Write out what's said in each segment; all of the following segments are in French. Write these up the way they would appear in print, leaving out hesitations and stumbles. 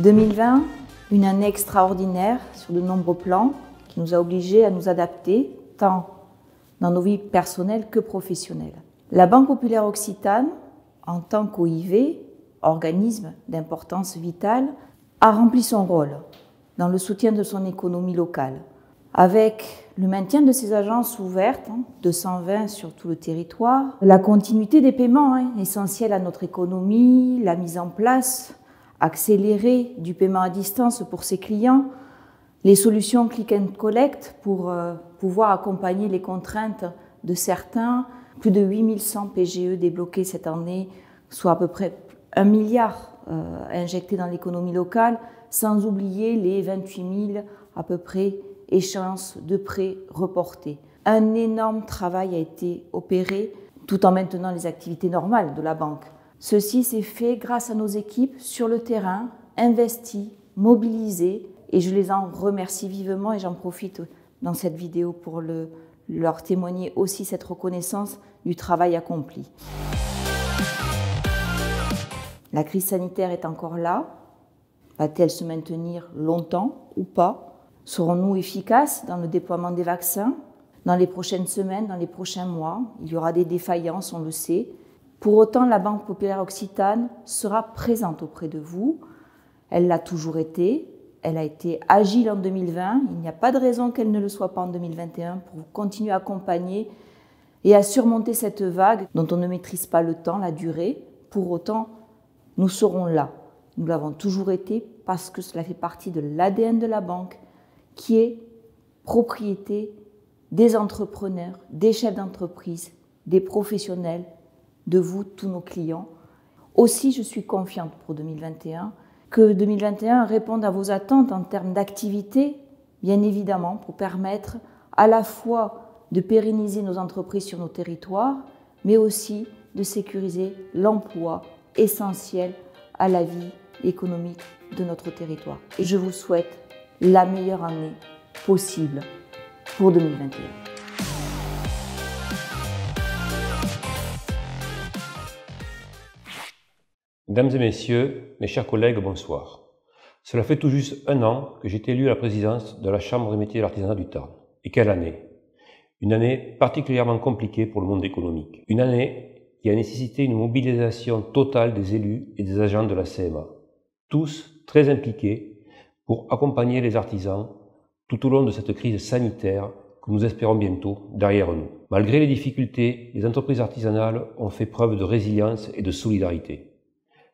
2020, une année extraordinaire sur de nombreux plans qui nous a obligés à nous adapter, tant dans nos vies personnelles que professionnelles. La Banque Populaire Occitane, en tant qu'OIV, organisme d'importance vitale, a rempli son rôle dans le soutien de son économie locale, avec le maintien de ses agences ouvertes, 220 sur tout le territoire, la continuité des paiements essentiels à notre économie, la mise en place accélérée du paiement à distance pour ses clients, les solutions click and collect pour pouvoir accompagner les contraintes de certains, plus de 8100 PGE débloqués cette année, soit à peu près 1 milliard injecté dans l'économie locale, sans oublier les 28 000 à peu près échéances de prêts reportés. Un énorme travail a été opéré tout en maintenant les activités normales de la banque. Ceci s'est fait grâce à nos équipes sur le terrain, investies, mobilisées, et je les en remercie vivement et j'en profite dans cette vidéo pour leur témoigner aussi cette reconnaissance du travail accompli. La crise sanitaire est encore là. Va-t-elle se maintenir longtemps ou pas? Serons-nous efficaces dans le déploiement des vaccins? Dans les prochaines semaines, dans les prochains mois, il y aura des défaillances, on le sait. Pour autant, la Banque Populaire Occitane sera présente auprès de vous. Elle l'a toujours été. Elle a été agile en 2020. Il n'y a pas de raison qu'elle ne le soit pas en 2021 pour vous continuer à accompagner et à surmonter cette vague dont on ne maîtrise pas le temps, la durée. Pour autant, nous serons là. Nous l'avons toujours été parce que cela fait partie de l'ADN de la banque qui est propriété des entrepreneurs, des chefs d'entreprise, des professionnels, de vous, tous nos clients. Aussi, je suis confiante pour 2021, que 2021 réponde à vos attentes en termes d'activité, bien évidemment, pour permettre à la fois de pérenniser nos entreprises sur nos territoires, mais aussi de sécuriser l'emploi essentiel à la vie économique de notre territoire. Et je vous souhaite la meilleure année possible pour 2021. Mesdames et messieurs, mes chers collègues, bonsoir. Cela fait tout juste 1 an que j'ai été élu à la présidence de la Chambre des métiers et de l'artisanat du Tarn. Et quelle année! Une année particulièrement compliquée pour le monde économique. Une année qui a nécessité une mobilisation totale des élus et des agents de la CMA. Tous très impliqués pour accompagner les artisans tout au long de cette crise sanitaire que nous espérons bientôt derrière nous. Malgré les difficultés, les entreprises artisanales ont fait preuve de résilience et de solidarité.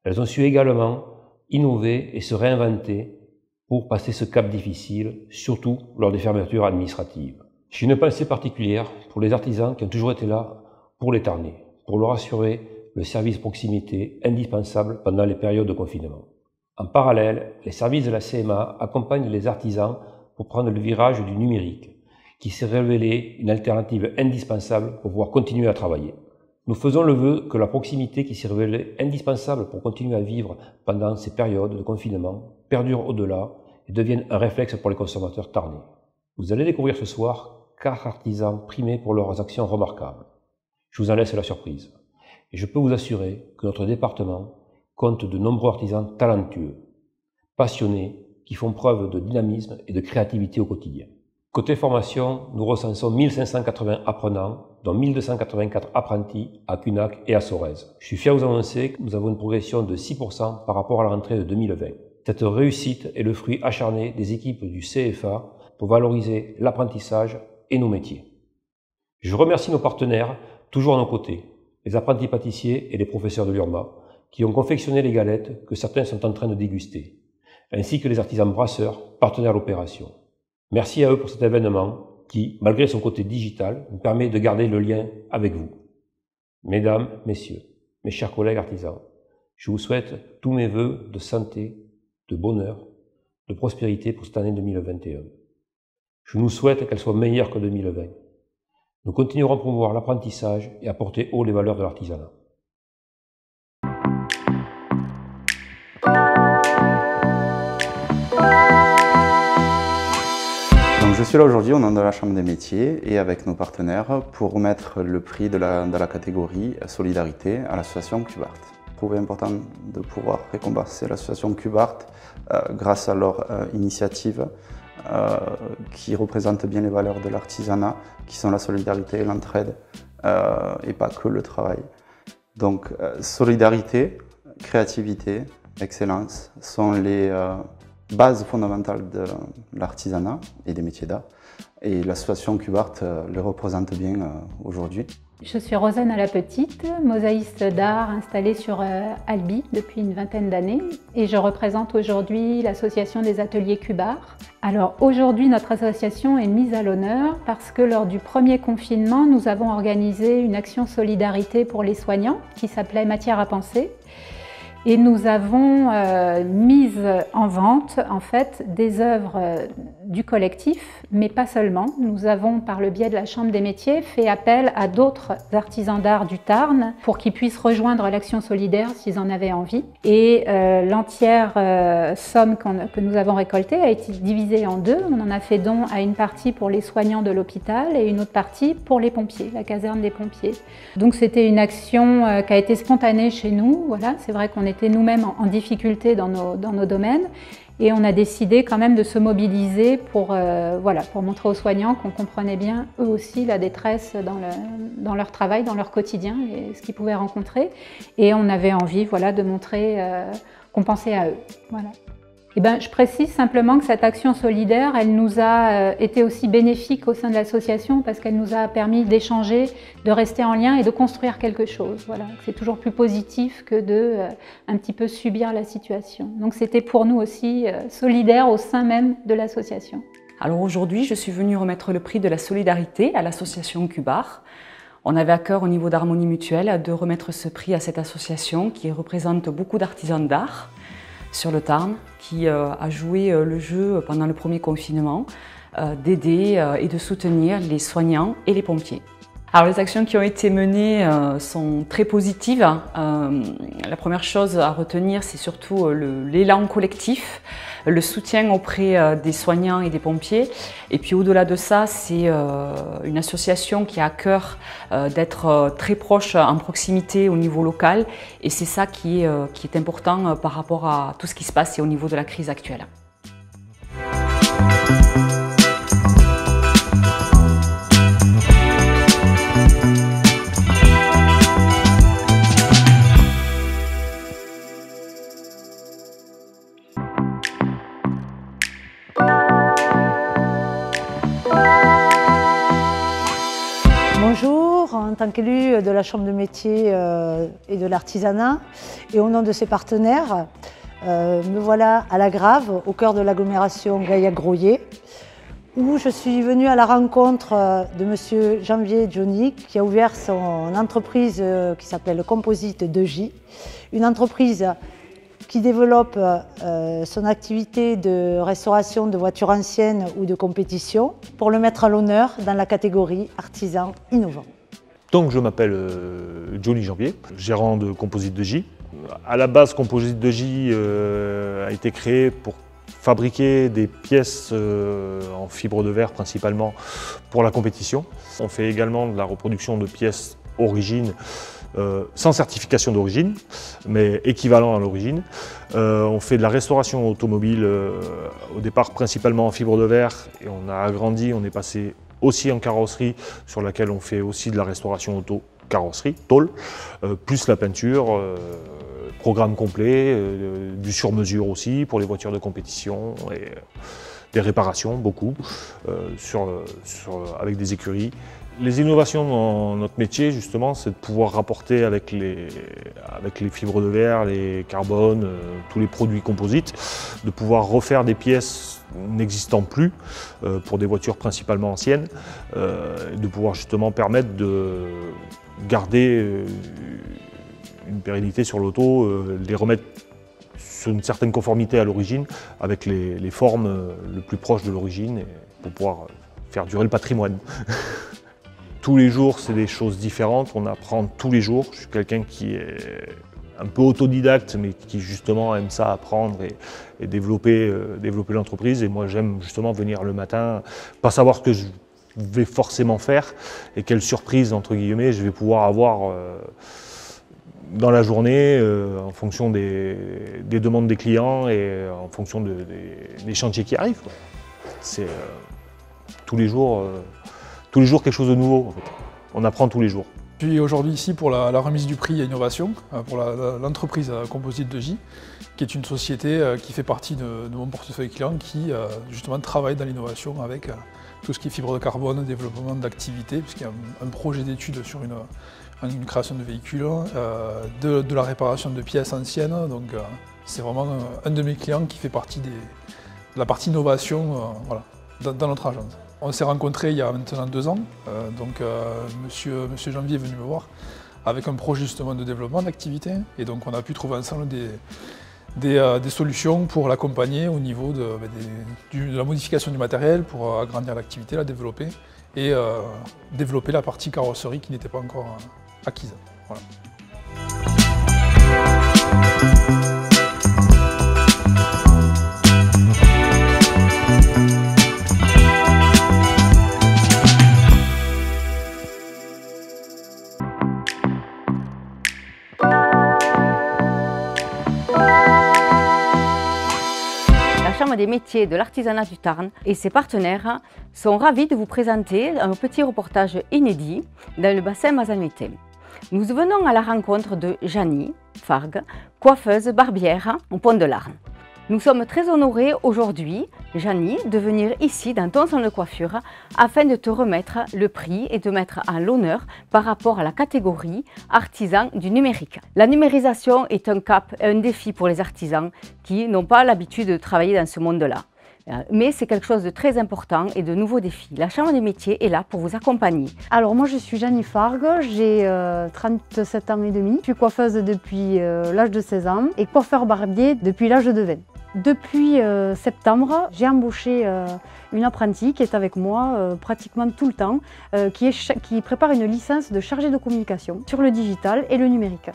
Elles ont su également innover et se réinventer pour passer ce cap difficile, surtout lors des fermetures administratives. J'ai une pensée particulière pour les artisans qui ont toujours été là pour les Tarnais, pour leur assurer le service proximité indispensable pendant les périodes de confinement. En parallèle, les services de la CMA accompagnent les artisans pour prendre le virage du numérique, qui s'est révélé une alternative indispensable pour pouvoir continuer à travailler. Nous faisons le vœu que la proximité qui s'est révélée indispensable pour continuer à vivre pendant ces périodes de confinement perdure au-delà et devienne un réflexe pour les consommateurs tarnais. Vous allez découvrir ce soir 4 artisans primés pour leurs actions remarquables. Je vous en laisse la surprise. Et je peux vous assurer que notre département compte de nombreux artisans talentueux, passionnés, qui font preuve de dynamisme et de créativité au quotidien. Côté formation, nous recensons 1580 apprenants, dont 1284 apprentis à Cunac et à Sorèze. Je suis fier de vous annoncer que nous avons une progression de 6% par rapport à la rentrée de 2020. Cette réussite est le fruit acharné des équipes du CFA pour valoriser l'apprentissage et nos métiers. Je remercie nos partenaires, toujours à nos côtés, les apprentis pâtissiers et les professeurs de l'URMA, qui ont confectionné les galettes que certains sont en train de déguster, ainsi que les artisans brasseurs, partenaires à l'opération. Merci à eux pour cet événement qui, malgré son côté digital, nous permet de garder le lien avec vous. Mesdames, messieurs, mes chers collègues artisans, je vous souhaite tous mes vœux de santé, de bonheur, de prospérité pour cette année 2021. Je nous souhaite qu'elle soit meilleure que 2020. Nous continuerons à promouvoir l'apprentissage et à porter haut les valeurs de l'artisanat. Je suis là aujourd'hui au nom de la Chambre des métiers et avec nos partenaires pour remettre le prix de la catégorie Solidarité à l'association CUBART. trouvais important de pouvoir récompenser l'association Cubart grâce à leur initiative qui représente bien les valeurs de l'artisanat, qui sont la solidarité et l'entraide, et pas que le travail. Donc solidarité, créativité, excellence sont les bases fondamentales de l'artisanat et des métiers d'art. Et l'association Cubart les représente bien aujourd'hui. Je suis Rosanne à la Petite, mosaïste d'art installée sur Albi depuis une vingtaine d'années et je représente aujourd'hui l'association des ateliers Cubart. Alors aujourd'hui notre association est mise à l'honneur parce que lors du premier confinement nous avons organisé une action solidarité pour les soignants qui s'appelait Matière à penser. Et nous avons mis en vente en fait des œuvres du collectif, mais pas seulement. Nous avons, par le biais de la Chambre des métiers, fait appel à d'autres artisans d'art du Tarn pour qu'ils puissent rejoindre l'action solidaire s'ils en avaient envie. Et l'entière somme que nous avons récoltée a été divisée en deux. On en a fait don à une partie pour les soignants de l'hôpital et une autre partie pour les pompiers, la caserne des pompiers. Donc c'était une action qui a été spontanée chez nous. Voilà, c'est vrai qu'on était nous-mêmes en difficulté dans nos domaines et on a décidé quand même de se mobiliser pour montrer aux soignants qu'on comprenait bien eux aussi la détresse dans leur travail, dans leur quotidien et ce qu'ils pouvaient rencontrer et on avait envie de montrer qu'on pensait à eux. Voilà. Eh ben, je précise simplement que cette action solidaire, elle nous a été aussi bénéfique au sein de l'association parce qu'elle nous a permis d'échanger, de rester en lien et de construire quelque chose. Voilà. C'est toujours plus positif que de un petit peu subir la situation. Donc c'était pour nous aussi solidaire au sein même de l'association. Alors aujourd'hui, je suis venue remettre le prix de la solidarité à l'association Cubart. On avait à cœur au niveau d'Harmonie Mutuelle de remettre ce prix à cette association qui représente beaucoup d'artisans d'art sur le Tarn, qui a joué le jeu pendant le premier confinement, d'aider et de soutenir les soignants et les pompiers. Alors les actions qui ont été menées sont très positives. La première chose à retenir, c'est surtout l'élan collectif, le soutien auprès des soignants et des pompiers. Et puis au-delà de ça, c'est une association qui a à cœur d'être très proche, en proximité au niveau local. Et c'est ça qui est important par rapport à tout ce qui se passe et au niveau de la crise actuelle. Bonjour, en tant qu'élue de la Chambre de métier et de l'artisanat et au nom de ses partenaires, me voilà à La Grave, au cœur de l'agglomération Gaillac-Groyer, où je suis venue à la rencontre de monsieur Janvier Johnny qui a ouvert son entreprise qui s'appelle Composite 2J, une entreprise qui développe son activité de restauration de voitures anciennes ou de compétition pour le mettre à l'honneur dans la catégorie artisan innovant. Donc je m'appelle Johnny Janvier, gérant de Composite 2J. À la base, Composite 2J a été créé pour fabriquer des pièces en fibre de verre principalement pour la compétition. On fait également de la reproduction de pièces origine sans certification d'origine, mais équivalent à l'origine. On fait de la restauration automobile au départ principalement en fibre de verre et on a agrandi, on est passé aussi en carrosserie sur laquelle on fait aussi de la restauration auto carrosserie, tôle, plus la peinture, programme complet, du sur-mesure aussi pour les voitures de compétition et des réparations, beaucoup, avec des écuries. Les innovations dans notre métier, justement, c'est de pouvoir rapporter avec les fibres de verre, les carbones, tous les produits composites, de pouvoir refaire des pièces n'existant plus pour des voitures principalement anciennes, de pouvoir justement permettre de garder une pérennité sur l'auto, les remettre sur une certaine conformité à l'origine, avec les formes le plus proches de l'origine, pour pouvoir faire durer le patrimoine. Tous les jours, c'est des choses différentes, on apprend tous les jours. Je suis quelqu'un qui est un peu autodidacte, mais qui justement aime ça, apprendre et développer l'entreprise. Et moi, j'aime justement venir le matin, pas savoir ce que je vais forcément faire et quelle surprise, entre guillemets, je vais pouvoir avoir dans la journée, en fonction des demandes des clients et en fonction des chantiers qui arrivent. C'est tous les jours quelque chose de nouveau. En fait. On apprend tous les jours. Je suis aujourd'hui ici pour la remise du prix à innovation pour l'entreprise Composite de J, qui est une société qui fait partie de mon portefeuille client, qui justement travaille dans l'innovation avec tout ce qui est fibre de carbone, développement d'activités, puisqu'il y a un projet d'étude sur une création de véhicules, de la réparation de pièces anciennes. Donc c'est vraiment un de mes clients qui fait partie de la partie innovation voilà, dans notre agence. On s'est rencontrés il y a maintenant 2 ans, monsieur Janvier est venu me voir avec un projet justement de développement d'activité, et donc on a pu trouver ensemble des solutions pour l'accompagner au niveau de la modification du matériel pour agrandir l'activité, la développer et développer la partie carrosserie qui n'était pas encore acquise. Voilà. La Chambre des métiers de l'artisanat du Tarn et ses partenaires sont ravis de vous présenter un petit reportage inédit dans le bassin mazanais. Nous venons à la rencontre de Janie Fargue, coiffeuse barbière au Pont de Larn. Nous sommes très honorés aujourd'hui, Janie, de venir ici dans ton salon de coiffure afin de te remettre le prix et de mettre en l'honneur par rapport à la catégorie artisan du numérique. La numérisation est un cap, un défi pour les artisans qui n'ont pas l'habitude de travailler dans ce monde-là. Mais c'est quelque chose de très important et de nouveaux défis. La Chambre des métiers est là pour vous accompagner. Alors moi je suis Janie Fargue, j'ai 37 ans et demi. Je suis coiffeuse depuis l'âge de 16 ans et coiffeur barbier depuis l'âge de 20. Depuis septembre, j'ai embauché une apprentie qui est avec moi pratiquement tout le temps, qui prépare une licence de chargée de communication sur le digital et le numérique.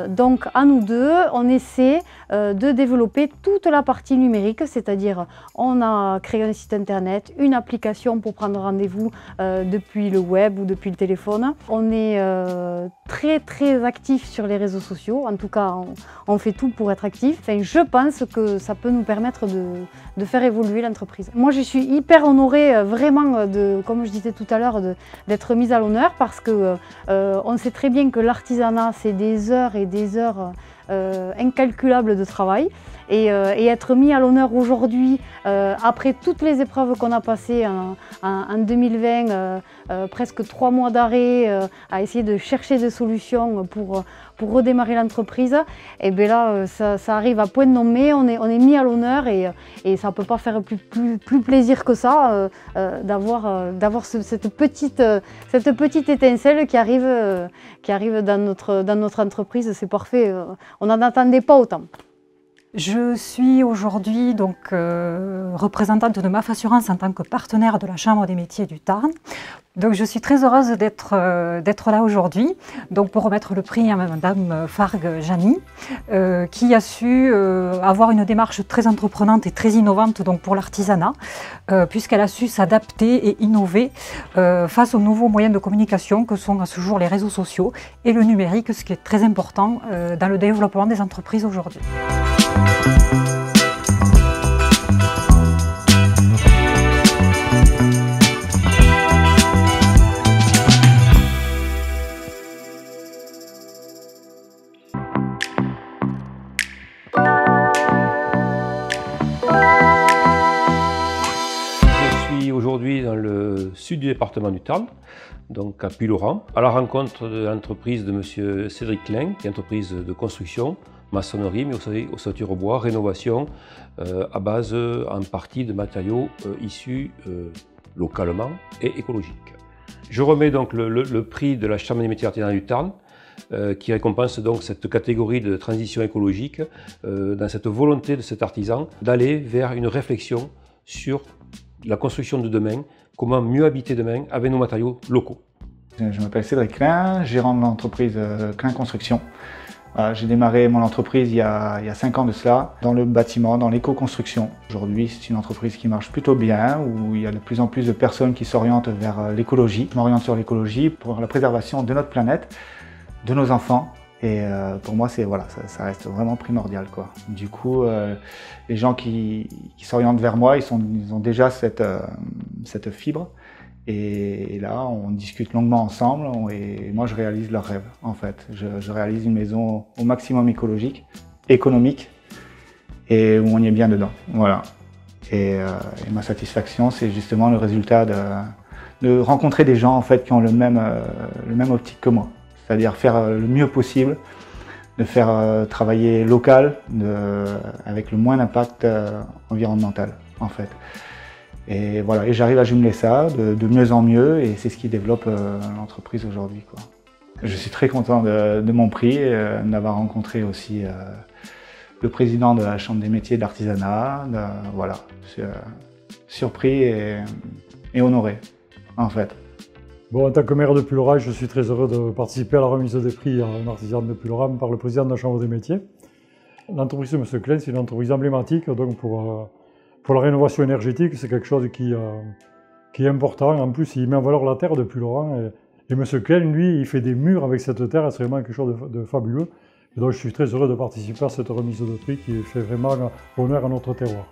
Donc à nous deux, on essaie de développer toute la partie numérique, c'est-à-dire on a créé un site internet, une application pour prendre rendez-vous depuis le web ou depuis le téléphone. On est très actif sur les réseaux sociaux, en tout cas on fait tout pour être actif. Enfin, je pense que ça peut nous permettre de faire évoluer l'entreprise. Moi je suis hyper honorée vraiment, comme je disais tout à l'heure, d'être mise à l'honneur parce que on sait très bien que l'artisanat c'est des heures et des heures incalculables de travail. Et être mis à l'honneur aujourd'hui, après toutes les épreuves qu'on a passées en 2020, presque 3 mois d'arrêt, à essayer de chercher des solutions pour redémarrer l'entreprise, et bien là, ça arrive à point nommé, on est mis à l'honneur et ça ne peut pas faire plus plaisir que ça d'avoir cette petite étincelle qui arrive dans notre entreprise, c'est parfait, on n'en attendait pas autant. Je suis aujourd'hui donc représentante de MAF Assurance en tant que partenaire de la Chambre des métiers du Tarn. Donc je suis très heureuse d'être là aujourd'hui pour remettre le prix à Madame Fargue Janie, qui a su avoir une démarche très entreprenante et très innovante pour l'artisanat, puisqu'elle a su s'adapter et innover face aux nouveaux moyens de communication que sont à ce jour les réseaux sociaux et le numérique, ce qui est très important dans le développement des entreprises aujourd'hui. Je suis aujourd'hui dans le sud du département du Tarn, donc à Puylaurens, à la rencontre de l'entreprise de M. Cédric Klein, qui est une entreprise de construction, maçonnerie, mais aussi ossature au bois, rénovation à base en partie de matériaux issus localement et écologiques. Je remets donc le prix de la Chambre des métiers artisanaux du Tarn, qui récompense donc cette catégorie de transition écologique dans cette volonté de cet artisan d'aller vers une réflexion sur la construction de demain, comment mieux habiter demain avec nos matériaux locaux. Je m'appelle Cédric Klein, gérant de l'entreprise Klein Construction. J'ai démarré mon entreprise il y a 5 ans de cela, dans le bâtiment, dans l'éco-construction. Aujourd'hui, c'est une entreprise qui marche plutôt bien, où il y a de plus en plus de personnes qui s'orientent vers l'écologie. Je m'oriente sur l'écologie pour la préservation de notre planète, de nos enfants Et pour moi, voilà, ça reste vraiment primordial, quoi. Du coup, les gens qui s'orientent vers moi, ils ont déjà cette fibre. Et là, on discute longuement ensemble et moi, je réalise leur rêve, en fait. Je réalise une maison au maximum écologique, économique, et où on y est bien dedans. Voilà. Et ma satisfaction, c'est justement le résultat de rencontrer des gens, en fait, qui ont le même optique que moi. C'est-à-dire faire le mieux possible, de faire travailler local, avec le moins d'impact environnemental, en fait. Et voilà, et j'arrive à jumeler ça de mieux en mieux, et c'est ce qui développe l'entreprise aujourd'hui, quoi. Je suis très content de mon prix, d'avoir rencontré aussi le président de la Chambre des métiers de l'artisanat. Voilà, je suis surpris et honoré, en fait. Bon, en tant que maire de Pulleray, je suis très heureux de participer à la remise des prix à un artisan de Pulleray par le président de la Chambre des métiers. L'entreprise de M. Klein, c'est une entreprise emblématique donc pour la rénovation énergétique. C'est quelque chose qui est important. En plus, il met en valeur la terre de Pulleray. Et M. Klein, lui, il fait des murs avec cette terre. C'est vraiment quelque chose de fabuleux. Et donc, je suis très heureux de participer à cette remise de prix qui fait vraiment honneur à notre terroir.